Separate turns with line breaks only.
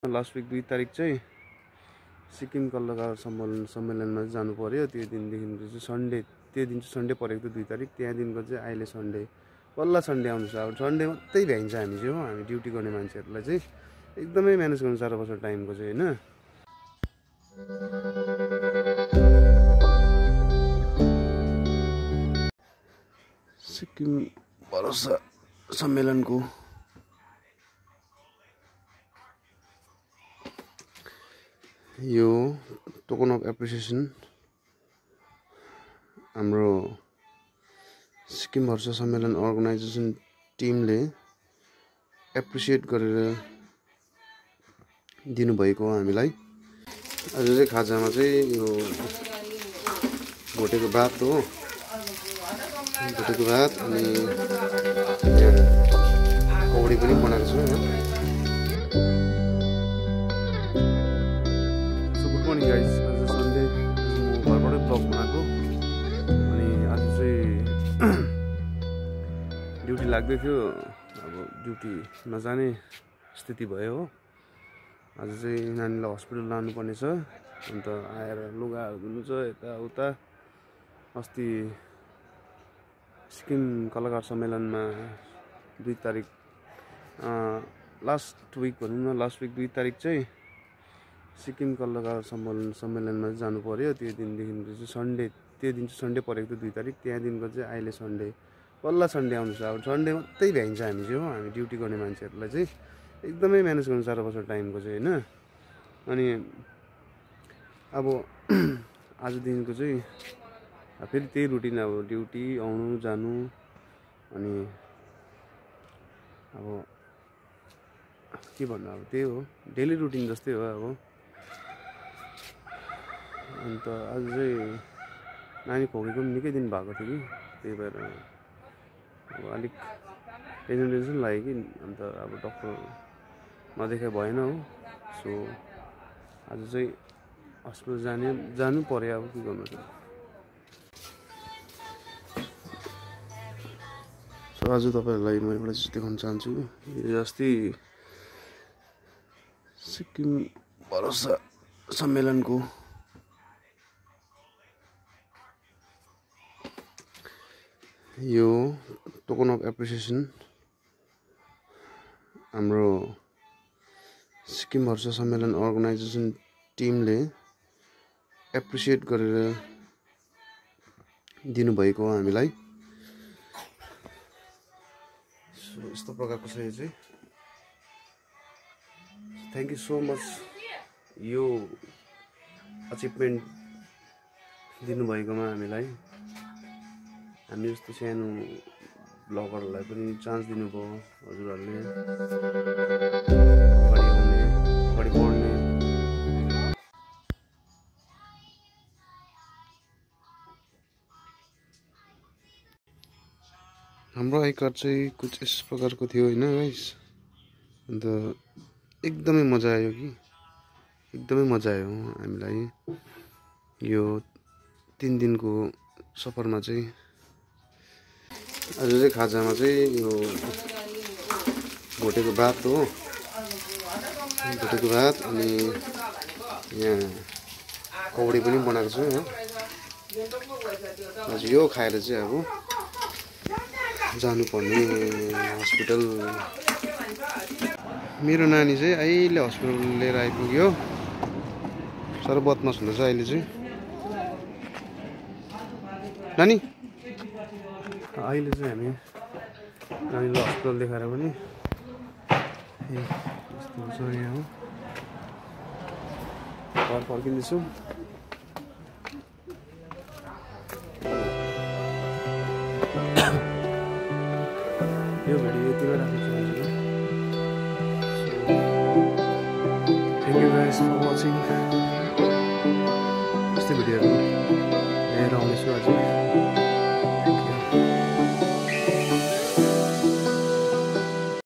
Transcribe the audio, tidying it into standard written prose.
Last week 2 तारिक चाहिँ सिक्किम कलाकार सम्मेलनमा जानु पर्यो। त्यो दिनदेखिको चाहिँ सन्डे, त्यो दिन चाहिँ सन्डे परेको थियो 2 तारिक। त्यहाँदेखिको चाहिँ अहिले सन्डे, बल्ल सन्डे आउँछ। अब सन्डे मात्रै भ्याइन्छ हामी चाहिँ हो। हामी ड्युटी गर्ने मान्छेहरूलाई चाहिँ एकदमै म्यानेज गर्नु साह्रो पर्छ टाइमको चाहिँ होइन। सिक्किम भरोसा सम्मेलनको यो टोकन अफ एप्रिसिएसन हाम्रो सिक्किम भरोसा सम्मेलन अर्गनाइजेसन टिमले एप्रिसिएट गरेर दिनुभएको हो हामीलाई। आज चाहिँ खाजामा चाहिँ यो भोटेको भात हो, भोटेको भात अनि कौडी पनि बनाएको छ। मर्निङ गाइस, आज सन्डे, म घरबाटै ब्लग बनाएको। अनि आज चाहिँ ड्युटी लाग्दै थियो, अब ड्युटी नजाने स्थिति भयो हो। आज चाहिँ नानीलाई हस्पिटल लानुपर्ने छ। अन्त आएर लुगाहरू धुनु छ यताउता। अस्ति सिक्किम कलाकार सम्मेलनमा 2 तारिक, लास्ट विक भनौँ न, लास्ट विक 2 तारिक चाहिँ सिक्किम कलाकार सम्मेलनमा जानु पर्यो। त्यो दिनदेखिको चाहिँ सन्डे, त्यो दिन चाहिँ सन्डे परेको थियो 2 तारिक। त्यहाँदेखिको चाहिँ अहिले सन्डे, बल्ल सन्डे आउँछ। अब सन्डे मात्रै भ्याइन्छ हामी चाहिँ हो। हामी ड्युटी गर्ने मान्छेहरूलाई चाहिँ एकदमै म्यानेज गर्नु साह्रो पर्छ टाइमको चाहिँ होइन। अनि अब आजदेखिको चाहिँ फेरि त्यही रुटिन, अब ड्युटी आउनु जानु। अनि अब के भन्नु, अब त्यही हो, डेली रुटिन जस्तै हो अब। अन्त आज चाहिँ नानी खोकेको पनि निकै दिन भएको थियो कि, त्यही भएर अब अलिक टेन्सन लाग्यो कि। अन्त अब डक्टर नदेखाइ भएन हो। सो आज चाहिँ हस्पिटल जानु पर्यो। अब के गर्नु। सो आज तपाईँहरूलाई म एउटा चिज देखाउन चाहन्छु। अस्ति सिक्किम भरोसा सम्मेलनको यो टोकन अफ एप्रिसिएसन हाम्रो सिक्किम भरोसा सम्मेलन अर्गनाइजेसन टिमले एप्रिसिएट गरेर दिनुभएको हो हामीलाई। सो यस्तो प्रकारको छ यो चाहिँ। थ्याङ्क यू सो मच यो अचिभमेन्ट दिनुभएकोमा हामीलाई। हामी जस्तो सानो ब्लगरहरूलाई पनि चान्स दिनुभयो हजुरहरूले, अगाडि आउने, अगाडि बढ्ने। हाम्रो आई कार्ड चाहिँ कुछ यस प्रकारको थियो होइन गाइस। अन्त एकदमै मजा आयो कि, एकदमै मजा आयो हामीलाई यो 3 दिनको सफरमा चाहिँ। आज चाहिँ खाजामा चाहिँ यो भोटेको भात हो, भोटेको भात अनि यहाँ कौडी पनि बनाएको छ हो। आज यो खाएर चाहिँ अब जानुपर्ने हस्पिटल। मेरो नानी चाहिँ अहिले हस्पिटल लिएर आइपुग्यो। साह्रो बदमास हुँदैछ अहिले चाहिँ नानी। अहिले चाहिँ हामी नानीलाई हस्पिटल देखाएर पनि यस्तो छ यहाँ हो। घर फर्किँदैछौँ। यो भिडियो यतिमै राख्न चाहन्छु। Thank you guys for watching. यस्तै भिडियोहरू लिएर आउनेछु अझै।